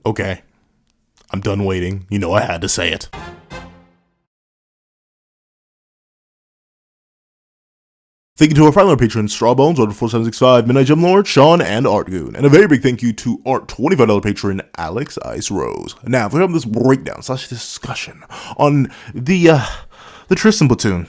Okay, I'm done waiting. You know I had to say it. Thank you to our final patrons, Strawbones, Order4765, Midnight Gem Lord, Sean, and Artgoon. And a very big thank you to our $25 patron, Alex Ice Rose. Now, for this breakdown / discussion on the Tristan Platoon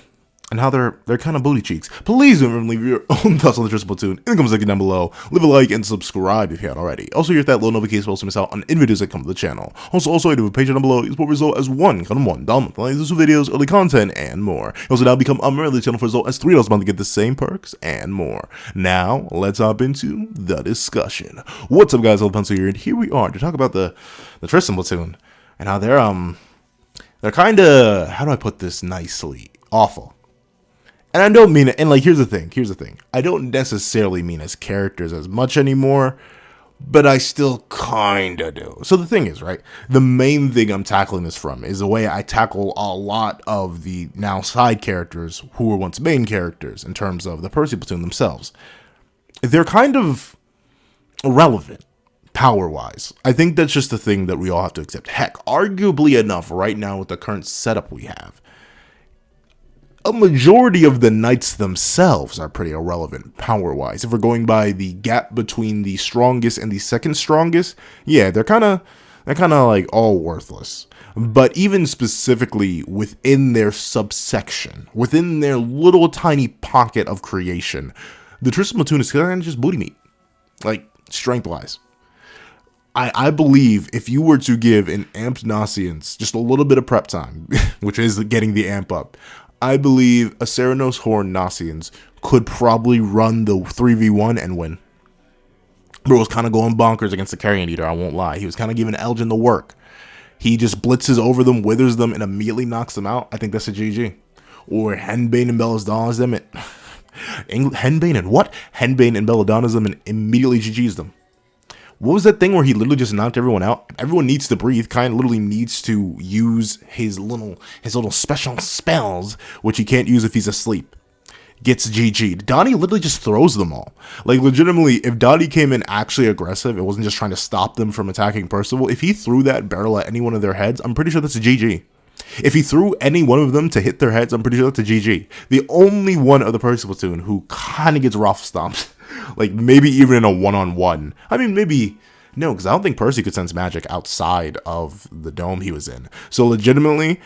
and how they're kind of booty cheeks. Please remember to leave your own thoughts on the Tristan Platoon in the comment section down below. Leave a like and subscribe if you haven't already. Also, hit that little notification bell so you miss out on any videos that come to the channel. Also, I do have a Patreon down below. You support result as $1 down like this videos, early content, and more. You also now become a member of the channel for result as $3 a month to get the same perks and more. Now, let's hop into the discussion. What's up, guys? Old Pencil here, and here we are to talk about the Tristan Platoon and how they're kind of, how do I put this nicely, awful. And I don't mean it, and like, here's the thing. I don't necessarily mean as characters as much anymore, but I still kinda do. So the thing is, right, the main thing I'm tackling this from is the way I tackle a lot of the now side characters who were once main characters in terms of the Percy Platoon themselves. They're kind of irrelevant, power-wise. I think that's just the thing that we all have to accept. Heck, arguably enough right now with the current setup we have, a majority of the knights themselves are pretty irrelevant power-wise. If we're going by the gap between the strongest and the second strongest, yeah, they're kind of like all worthless. But even specifically within their subsection, within their little tiny pocket of creation, the Tristan Platoon is kind of just booty meat, like strength-wise. I believe if you were to give an amped Nasians just a little bit of prep time, which is getting the amp up, I believe a Ceranos Horn Nasians could probably run the 3v1 and win. Bro was kind of going bonkers against the Carrion Eater, I won't lie. He was kind of giving Elgin the work. He just blitzes over them, withers them, and immediately knocks them out. I think that's a GG. Or Henbane and Belladonna's them. Henbane and what? Henbane and Belladonna's them and immediately GG's them. What was that thing where he literally just knocked everyone out? Everyone needs to breathe. Kind of literally needs to use his little special spells, which he can't use if he's asleep. Gets GG'd. Donnie literally just throws them all. Like, legitimately, if Donnie came in actually aggressive, it wasn't just trying to stop them from attacking Percival. If he threw that barrel at any one of their heads, I'm pretty sure that's a GG. If he threw any one of them to hit their heads, I'm pretty sure that's a GG. The only one of the Percival Platoon who kind of gets rough stomped, like maybe even in a one-on-one. I mean, maybe, no, because I don't think Percy could sense magic outside of the dome he was in. So legitimately,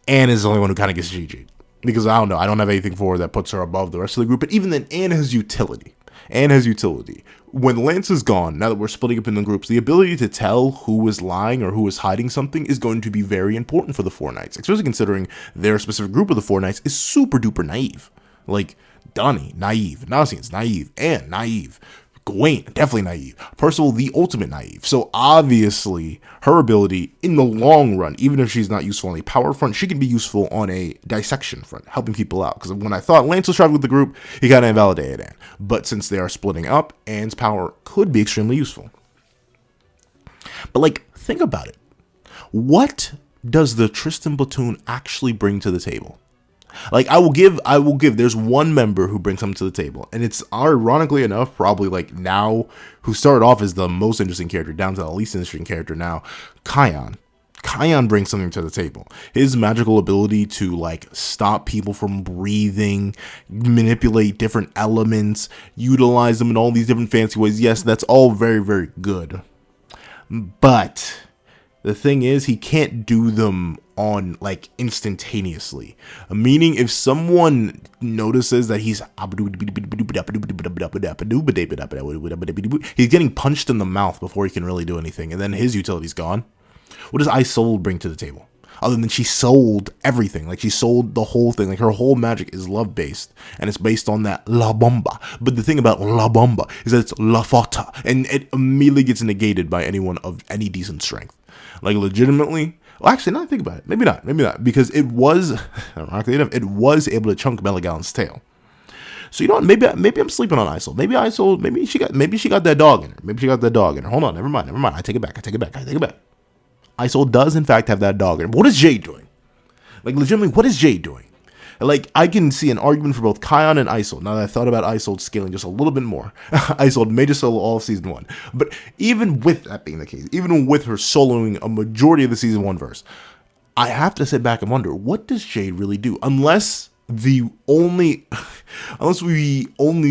Anne is the only one who kind of gets GG'd. Because I don't know, I don't have anything for her that puts her above the rest of the group. But even then, Anne has utility. Anne has utility. When Lance is gone, now that we're splitting up into groups, the ability to tell who is lying or who is hiding something is going to be very important for the Four Knights, especially considering their specific group of the Four Knights is super duper naive. Like, Donnie, naive. Nasians, naive. Anne, naive. Gawain, definitely naive. Percival, the ultimate naive. So obviously, her ability in the long run, even if she's not useful on a power front, she can be useful on a dissection front, helping people out. Because when I thought Lance was traveling with the group, he kind of invalidated Anne. But since they are splitting up, Anne's power could be extremely useful. But like, think about it. What does the Tristan Platoon actually bring to the table? Like, I will give, there's one member who brings something to the table, and it's, ironically enough, probably, like, now, who started off as the most interesting character, down to the least interesting character now, Kion. Kion brings something to the table. His magical ability to, like, stop people from breathing, manipulate different elements, utilize them in all these different fancy ways, yes, that's all very, very good. But the thing is, he can't do them on, like, instantaneously. Meaning, if someone notices that he's getting punched in the mouth before he can really do anything, and then his utility's gone, what does Isold bring to the table? Other than she sold everything, like, she sold the whole thing, like, her whole magic is love-based, and it's based on that La Bomba. But the thing about La Bomba is that it's La Fata, and it immediately gets negated by anyone of any decent strength. Like, legitimately, well, actually, now I think about it, maybe not, because it was, ironically enough, it was able to chunk Meligalon's tail. So, you know what, maybe I'm sleeping on Isold. Maybe she got that dog in her. Hold on, never mind. I take it back. Isold does, in fact, have that dog in her. But what is Jade doing? Like, legitimately, what is Jade doing? Like, I can see an argument for both Kion and Isold. Now that I thought about Isold scaling just a little bit more. Isold made a solo all of season 1. But even with that being the case, even with her soloing a majority of the season 1 verse, I have to sit back and wonder, what does Jade really do? Unless we only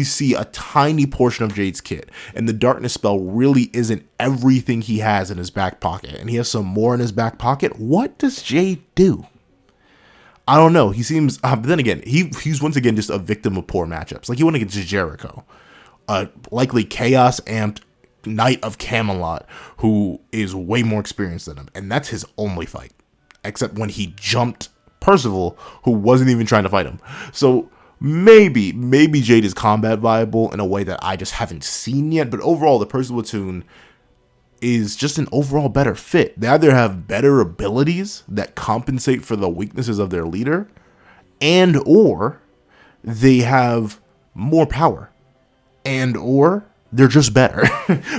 see a tiny portion of Jade's kit, and the darkness spell really isn't everything he has in his back pocket, and he has some more in his back pocket, what does Jade do? I don't know. He seems, but then again, he's once again just a victim of poor matchups. Like, he went against Jericho, likely Chaos Amped Knight of Camelot, who is way more experienced than him, and that's his only fight, except when he jumped Percival, who wasn't even trying to fight him. So maybe Jade is combat viable in a way that I just haven't seen yet, but overall, the Percival Platoon is just an overall better fit. They either have better abilities that compensate for the weaknesses of their leader, and or they have more power, and or they're just better.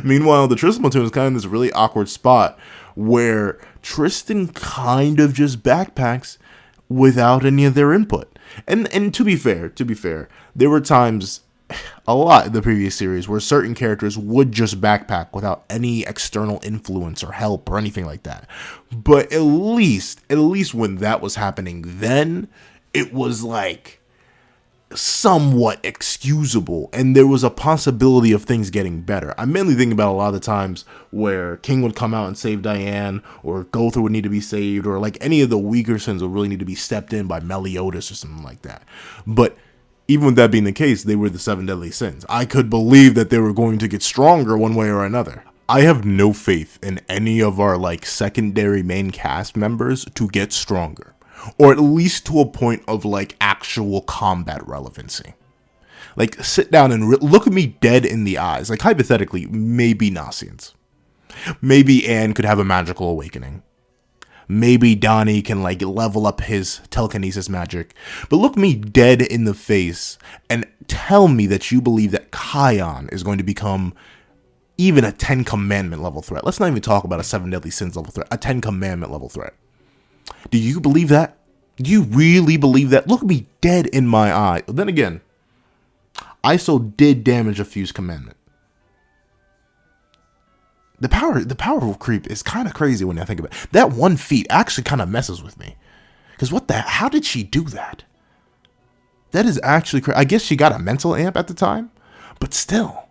Meanwhile, the Tristan Platoon is kind of in this really awkward spot where Tristan kind of just backpacks without any of their input. And to be fair, there were times a lot in the previous series where certain characters would just backpack without any external influence or help or anything like that. But at least when that was happening, then it was like somewhat excusable, and there was a possibility of things getting better. I'm mainly thinking about a lot of the times where King would come out and save Diane, or Gotha would need to be saved, or like any of the weaker sins would really need to be stepped in by Meliodas or something like that. But even with that being the case, they were the 7 deadly sins. I could believe that they were going to get stronger one way or another. I have no faith in any of our like secondary main cast members to get stronger, or at least to a point of like actual combat relevancy. Like, sit down and look at me dead in the eyes. Like, hypothetically, maybe Nasians. Maybe Anne could have a magical awakening. Maybe Donnie can like level up his telekinesis magic. But look me dead in the face and tell me that you believe that Kion is going to become even a 10 commandment level threat. Let's not even talk about a 7 deadly sins level threat. A 10 commandment level threat. Do you believe that? Do you really believe that? Look me dead in my eye. Then again, Isold did damage a fused commandment. The power creep is kind of crazy when I think about it. That 1 feat actually kind of messes with me. Because how did she do that? That is actually crazy. I guess she got a mental amp at the time. But still,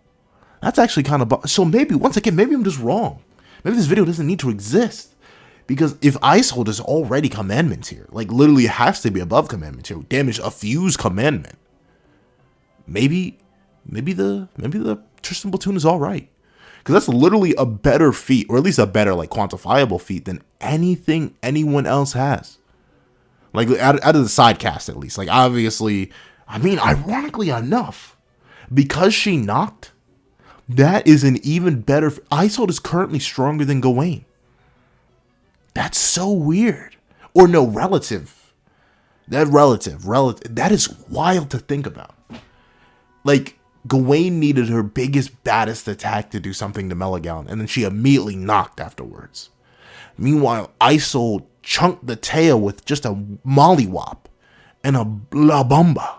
that's actually kind of... So maybe, once again, maybe I'm just wrong. Maybe this video doesn't need to exist. Because if Isold is already commandment tier, like literally has to be above commandment tier, damage a fused commandment, maybe the Tristan Platoon is all right. Because that's literally a better feat, or at least a better like quantifiable feat than anything anyone else has. Like out of the side cast at least. Like obviously, I mean, ironically enough, because she knocked, that is an even better. Isold is currently stronger than Gawain. That's so weird. Or no, relative. That is wild to think about. Like, Gawain needed her biggest, baddest attack to do something to Meligalon, and then she immediately knocked afterwards. Meanwhile, Isold chunked the tail with just a mollywop and a la bomba.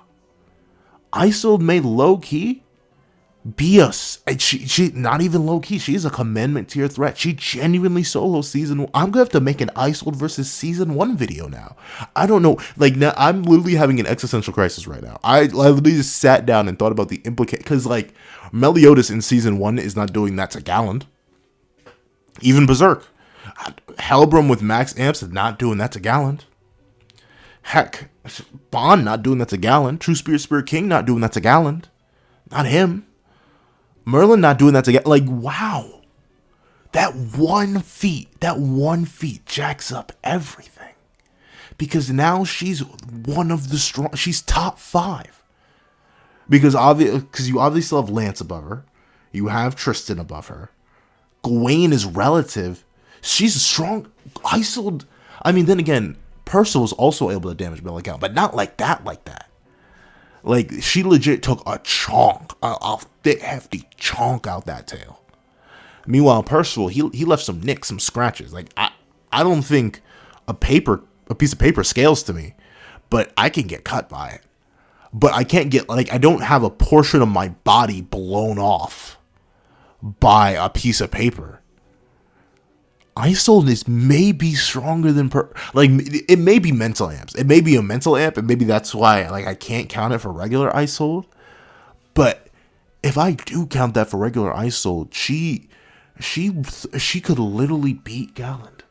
Isold made low-key be us. She not even low-key. She's a commandment tier threat. She genuinely solo season 1. I'm gonna have to make an Isold versus season 1 video now. I don't know. Like, now I'm literally having an existential crisis right now. I literally just sat down and thought about the implication, because like Meliodas in season 1 is not doing that to Galland. Even Berserk, Helbram with max amps is not doing that to Galland. Heck, Bond not doing that to Galland. True Spirit King not doing that to Galland. Not him. Merlin not doing that to get, like, wow. That one feat jacks up everything. Because now she's one of the strong, she's top 5. Because you obviously still have Lance above her. You have Tristan above her. Gawain is relative. She's strong. Isold, I mean, then again, Percival was also able to damage Meligalon, but not like that. Like, she legit took a chunk, a thick, hefty chunk out that tail. Meanwhile, Percival, he left some nicks, some scratches. Like, I don't think a piece of paper scales to me. but I can get cut by it. But I can't get, like, I don't have a portion of my body blown off by a piece of paper. Isold is maybe stronger than, it may be mental amps. It may be a mental amp, and maybe that's why, like, I can't count it for regular Isold. But if I do count that for regular Isold, she could literally beat Galland.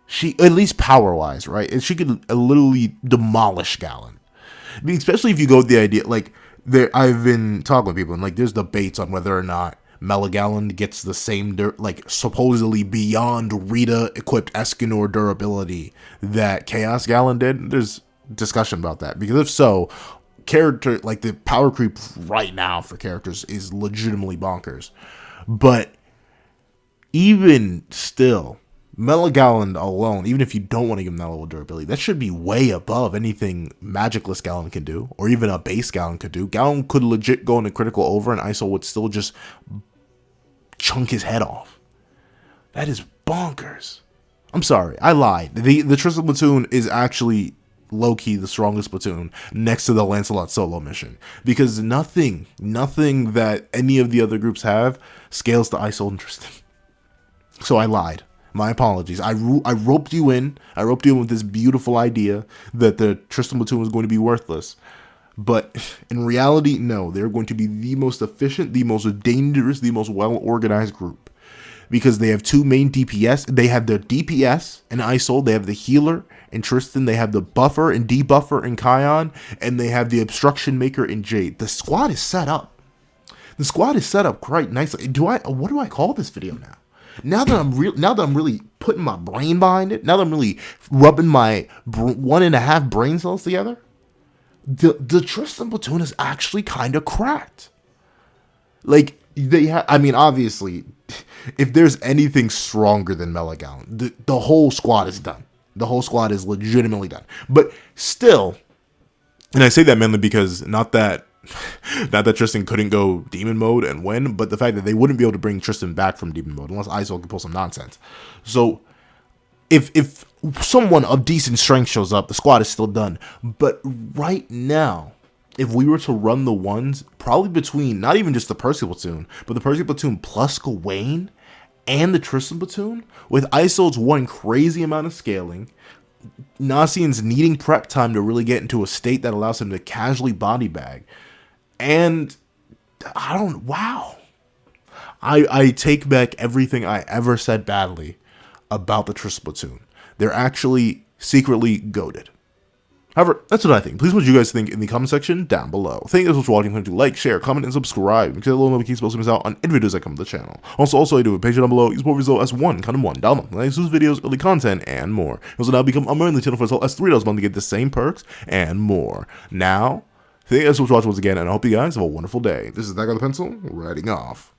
She, at least power-wise, right? And she could literally demolish Galland. I mean, especially if you go with the idea, like, I've been talking with people, and, like, there's debates on whether or not Galland gets the same, supposedly beyond Rita-equipped Escanor durability that Chaos Galland did. There's discussion about that, because if so, like, the power creep right now for characters is legitimately bonkers. But even still, Galland alone, even if you don't want to give him that level of durability, that should be way above anything Magicless Galland can do, or even a base Galland could do. Galland could legit go into critical over, and Isold would still just chunk his head off. That is bonkers. I'm sorry, I lied. The Tristan Platoon is actually low-key the strongest platoon next to the Lancelot solo mission, because nothing that any of the other groups have scales to Isold and Tristan. So I lied. My apologies. I roped you in. I roped you in with this beautiful idea that the Tristan Platoon was going to be worthless. But in reality, no. They're going to be the most efficient, the most dangerous, the most well-organized group. Because they have two main DPS. They have the DPS in Isold. They have the healer in Tristan. They have the buffer and debuffer in Kion. And they have the obstruction maker in Jade. The squad is set up. The squad is set up quite nicely. What do I call this video now? Now that I'm really putting my brain behind it, now that I'm really rubbing my 1.5 brain cells together, the Tristan Platoon is actually kind of cracked. Like, I mean, obviously, if there's anything stronger than Galland, the whole squad is done. The whole squad is legitimately done. But still, and I say that mainly because not that Tristan couldn't go demon mode and win, but the fact that they wouldn't be able to bring Tristan back from demon mode unless Isold can pull some nonsense. So if someone of decent strength shows up, the squad is still done. But right now, if we were to run the ones, probably between not even just the Percival Platoon, but the Percival Platoon plus Gawain and the Tristan Platoon, with Isold's one crazy amount of scaling, Nasian's needing prep time to really get into a state that allows him to casually body bag. And I take back everything I ever said badly about the Tristan Platoon. They're actually secretly goated. However, that's what I think. Please, what you guys think in the comment section down below. Thank you guys for watching. Please do like, share, comment, and subscribe. Because a little notification supposed to miss out on any videos that come to the channel. Also, I do a page down below. You support result as $1 down below. Exclusive videos, early content, and more. You also now become a member of the channel for as little as $3 a month to get the same perks and more. Now, thank you guys for watching once again, and I hope you guys have a wonderful day. This is That Guy with the Pencil, writing off.